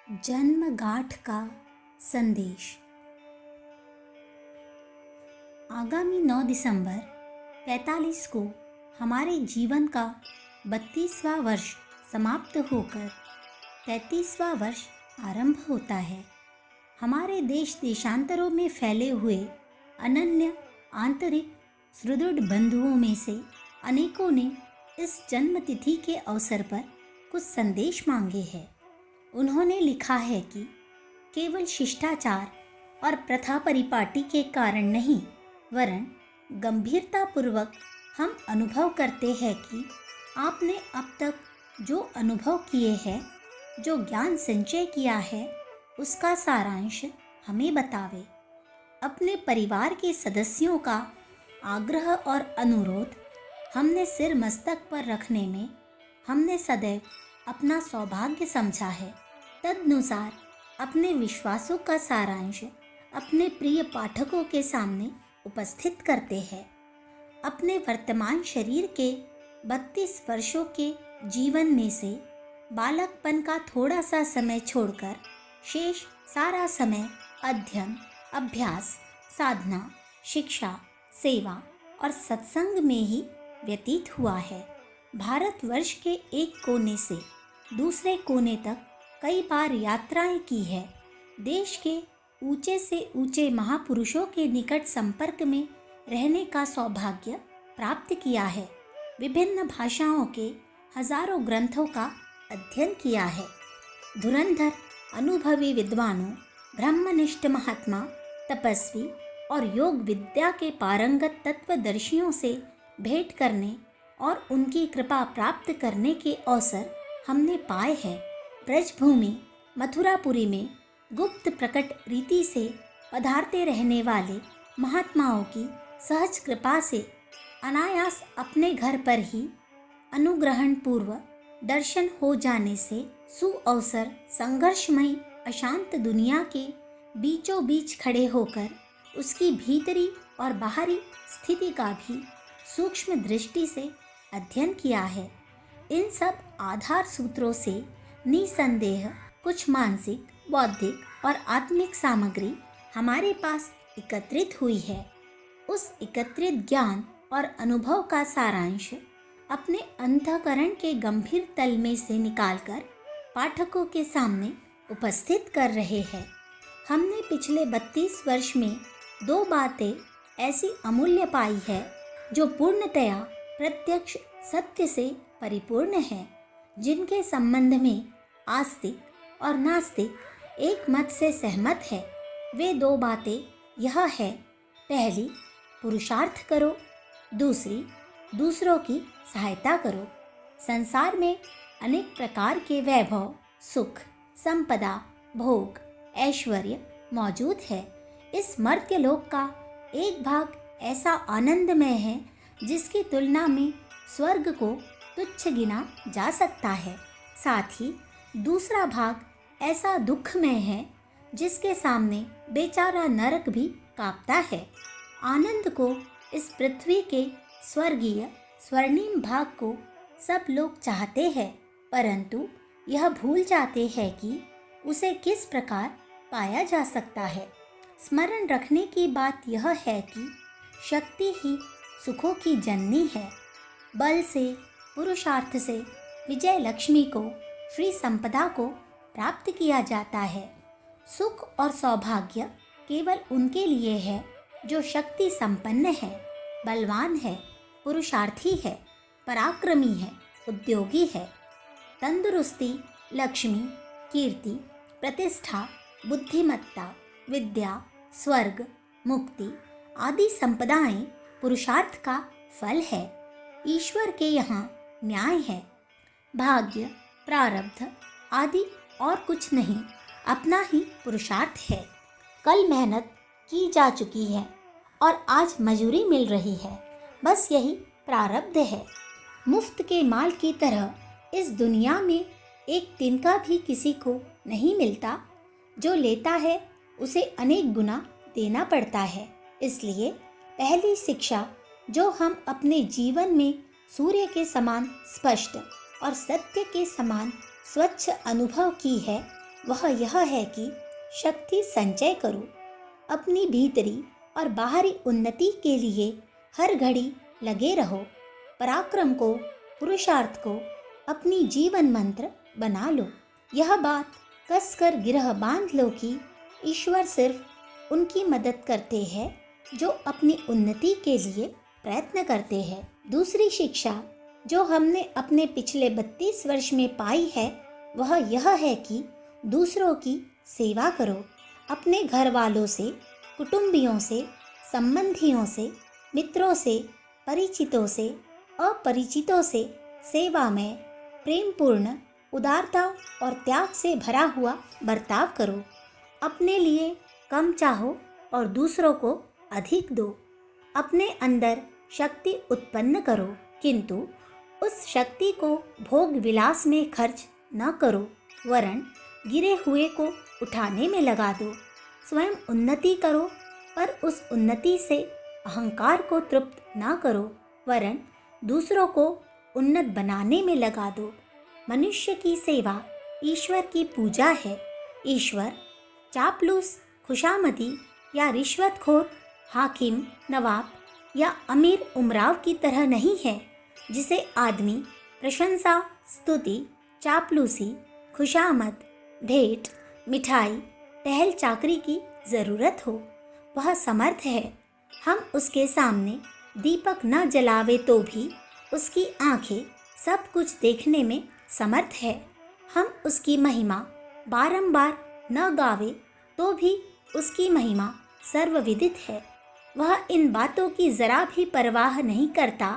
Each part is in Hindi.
जन्म गांठ का संदेश। आगामी 9 दिसंबर 45 को हमारे जीवन का 32वां वर्ष समाप्त होकर 33वां वर्ष आरंभ होता है। हमारे देश देशांतरों में फैले हुए अनन्य आंतरिक सुदृढ़ बंधुओं में से अनेकों ने इस जन्म तिथि के अवसर पर कुछ संदेश मांगे हैं। उन्होंने लिखा है कि केवल शिष्टाचार और प्रथा परिपाटी के कारण नहीं, वरन गंभीरतापूर्वक हम अनुभव करते हैं कि आपने अब तक जो अनुभव किए हैं, जो ज्ञान संचय किया है, उसका सारांश हमें बतावे। अपने परिवार के सदस्यों का आग्रह और अनुरोध हमने सिर मस्तक पर रखने में हमने सदैव अपना सौभाग्य समझा है। तदनुसार अपने विश्वासों का सारांश अपने प्रिय पाठकों के सामने उपस्थित करते हैं। अपने वर्तमान शरीर के 32 वर्षों के जीवन में से बालकपन का थोड़ा सा समय छोड़कर शेष सारा समय अध्ययन, अभ्यास, साधना, शिक्षा, सेवा और सत्संग में ही व्यतीत हुआ है। भारतवर्ष के एक कोने से दूसरे कोने तक कई बार यात्राएं की है। देश के ऊंचे से ऊंचे महापुरुषों के निकट संपर्क में रहने का सौभाग्य प्राप्त किया है। विभिन्न भाषाओं के हजारों ग्रंथों का अध्ययन किया है। धुरंधर अनुभवी विद्वानों, ब्रह्मनिष्ठ महात्मा, तपस्वी और योग विद्या के पारंगत तत्वदर्शियों से भेंट करने और उनकी कृपा प्राप्त करने के अवसर हमने पाए हैं। ब्रजभूमि मथुरापुरी में गुप्त प्रकट रीति से पधारते रहने वाले महात्माओं की सहज कृपा से अनायास अपने घर पर ही अनुग्रहण पूर्व दर्शन हो जाने से सुअवसर संघर्षमयी अशांत दुनिया के बीचों बीच खड़े होकर उसकी भीतरी और बाहरी स्थिति का भी सूक्ष्म दृष्टि से अध्ययन किया है। इन सब आधार सूत्रों से निसंदेह कुछ मानसिक, बौद्धिक और आत्मिक सामग्री हमारे पास एकत्रित हुई है। उस एकत्रित ज्ञान और अनुभव का सारांश अपने अंतःकरण के गंभीर तल में से निकालकर पाठकों के सामने उपस्थित कर रहे हैं। हमने पिछले 32 वर्ष में 2 बातें ऐसी अमूल्य पाई है जो पूर्णतया प्रत्यक्ष सत्य से परिपूर्ण है, जिनके संबंध में आस्तिक और नास्तिक एक मत से सहमत है। वे 2 बातें यह है, पहली पुरुषार्थ करो, दूसरी दूसरों की सहायता करो। संसार में अनेक प्रकार के वैभव, सुख, संपदा, भोग, ऐश्वर्य मौजूद है। इस मर्त्य लोक का एक भाग ऐसा आनंदमय है जिसकी तुलना में स्वर्ग को तुच्छ गिना जा सकता है। साथ ही दूसरा भाग ऐसा दुखमय है जिसके सामने बेचारा नरक भी कांपता है। आनंद को इस पृथ्वी के स्वर्गीय स्वर्णिम भाग को सब लोग चाहते हैं, परंतु यह भूल जाते हैं कि उसे किस प्रकार पाया जा सकता है। स्मरण रखने की बात यह है कि शक्ति ही सुखों की जननी है। बल से, पुरुषार्थ से विजय लक्ष्मी को, श्री संपदा को प्राप्त किया जाता है। सुख और सौभाग्य केवल उनके लिए है जो शक्ति संपन्न है, बलवान है, पुरुषार्थी है, पराक्रमी है, उद्योगी है। तंदुरुस्ती, लक्ष्मी, कीर्ति, प्रतिष्ठा, बुद्धिमत्ता, विद्या, स्वर्ग, मुक्ति आदि संपदाएं पुरुषार्थ का फल है। ईश्वर के यहाँ न्याय है। भाग्य, प्रारब्ध आदि और कुछ नहीं, अपना ही पुरुषार्थ है। कल मेहनत की जा चुकी है और आज मजूरी मिल रही है, बस यही प्रारब्ध है। मुफ्त के माल की तरह इस दुनिया में एक तिनका भी किसी को नहीं मिलता। जो लेता है उसे अनेक गुना देना पड़ता है। इसलिए पहली शिक्षा जो हम अपने जीवन में सूर्य के समान स्पष्ट और सत्य के समान स्वच्छ अनुभव की है, वह यह है कि शक्ति संचय करो, अपनी भीतरी और बाहरी उन्नति के लिए हर घड़ी लगे रहो। पराक्रम को, पुरुषार्थ को अपनी जीवन मंत्र बना लो। यह बात कसकर गिरह बांध लो कि ईश्वर सिर्फ उनकी मदद करते हैं जो अपनी उन्नति के लिए प्रयत्न करते हैं। दूसरी शिक्षा जो हमने अपने पिछले 32 वर्ष में पाई है वह यह है कि दूसरों की सेवा करो। अपने घर वालों से, कुटुंबियों से, संबंधियों से, मित्रों से, परिचितों से, अपरिचितों से सेवा में प्रेमपूर्ण, उदारता और त्याग से भरा हुआ बर्ताव करो। अपने लिए कम चाहो और दूसरों को अधिक दो। अपने अंदर शक्ति उत्पन्न करो, किंतु उस शक्ति को भोग विलास में खर्च न करो, वरन गिरे हुए को उठाने में लगा दो। स्वयं उन्नति करो, पर उस उन्नति से अहंकार को तृप्त न करो, वरन दूसरों को उन्नत बनाने में लगा दो। मनुष्य की सेवा ईश्वर की पूजा है। ईश्वर चापलूस, खुशामदी या रिश्वतखोर हाकिम, नवाब या अमीर उमराव की तरह नहीं है जिसे आदमी प्रशंसा, स्तुति, चापलूसी, खुशामद, भेंट, मिठाई, टहल चाकरी की ज़रूरत हो। वह समर्थ है। हम उसके सामने दीपक न जलावे तो भी उसकी आंखें सब कुछ देखने में समर्थ है। हम उसकी महिमा बारंबार न गावे तो भी उसकी महिमा सर्वविदित है। वह इन बातों की जरा भी परवाह नहीं करता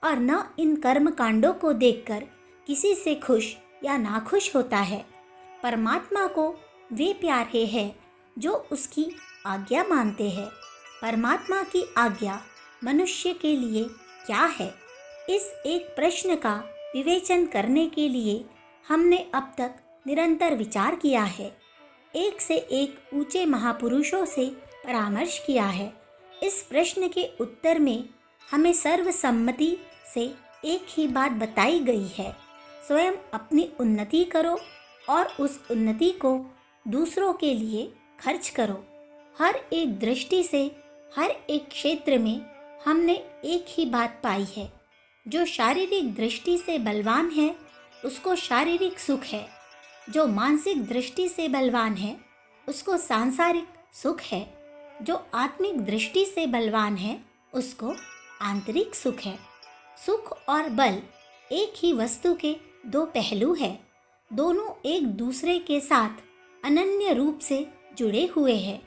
और न इन कर्म कांडों को देखकर किसी से खुश या नाखुश होता है। परमात्मा को वे प्यारे हैं जो उसकी आज्ञा मानते हैं। परमात्मा की आज्ञा मनुष्य के लिए क्या है? इस एक प्रश्न का विवेचन करने के लिए हमने अब तक निरंतर विचार किया है। एक से एक ऊंचे महापुरुषों से परामर्श किया है। इस प्रश्न के उत्तर में हमें सर्वसम्मति से एक ही बात बताई गई है। स्वयं अपनी उन्नति करो और उस उन्नति को दूसरों के लिए खर्च करो। हर एक दृष्टि से, हर एक क्षेत्र में हमने एक ही बात पाई है। जो शारीरिक दृष्टि से बलवान है उसको शारीरिक सुख है, जो मानसिक दृष्टि से बलवान है उसको सांसारिक सुख है, जो आत्मिक दृष्टि से बलवान है उसको आंतरिक सुख है। सुख और बल एक ही वस्तु के दो पहलू हैं। दोनों एक दूसरे के साथ अनन्य रूप से जुड़े हुए हैं।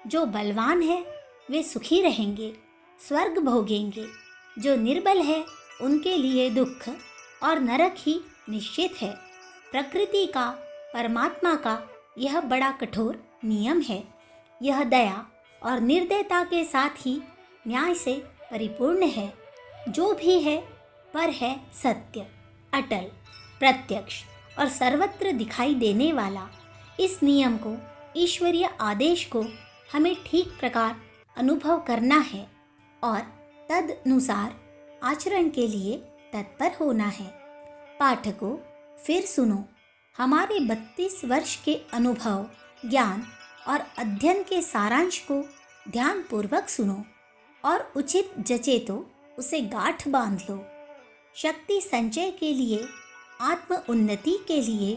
जो बलवान है वे सुखी रहेंगे, स्वर्ग भोगेंगे। जो निर्बल है उनके लिए दुख और नरक ही निश्चित है। प्रकृति का, परमात्मा का यह बड़ा कठोर नियम है। यह दया और निर्दयता के साथ ही न्याय से परिपूर्ण है। जो भी है पर है सत्य, अटल, प्रत्यक्ष और सर्वत्र दिखाई देने वाला। इस नियम को, ईश्वरीय आदेश को हमें ठीक प्रकार अनुभव करना है और तदनुसार आचरण के लिए तत्पर होना है। पाठकों, फिर सुनो। हमारे 32 वर्ष के अनुभव, ज्ञान और अध्ययन के सारांश को ध्यानपूर्वक सुनो और उचित जचे तो उसे गांठ बांध लो। शक्ति संचय के लिए, आत्म उन्नति के लिए,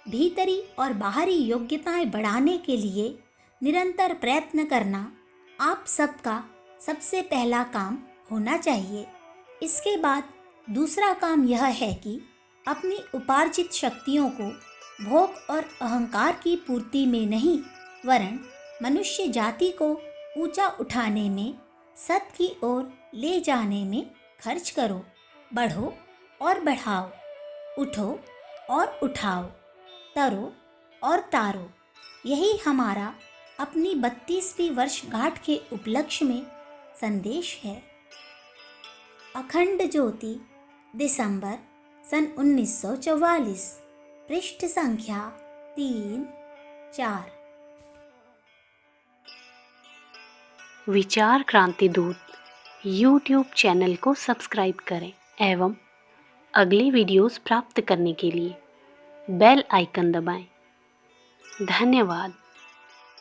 भीतरी और बाहरी योग्यताएं बढ़ाने के लिए निरंतर प्रयत्न करना आप सबका सबसे पहला काम होना चाहिए। इसके बाद दूसरा काम यह है कि अपनी उपार्जित शक्तियों को भोग और अहंकार की पूर्ति में नहीं, वरन मनुष्य जाति को ऊंचा उठाने में, सत की ओर ले जाने में खर्च करो। बढ़ो और बढ़ाओ, उठो और उठाओ, तरो और तारो। यही हमारा अपनी 32वीं वर्षगांठ के उपलक्ष्य में संदेश है। अखंड ज्योति, दिसंबर सन 1944, पृष्ठ संख्या 3-4। विचार क्रांति दूत यूट्यूब चैनल को सब्सक्राइब करें एवं अगले वीडियोस प्राप्त करने के लिए बेल आइकन दबाएं। धन्यवाद।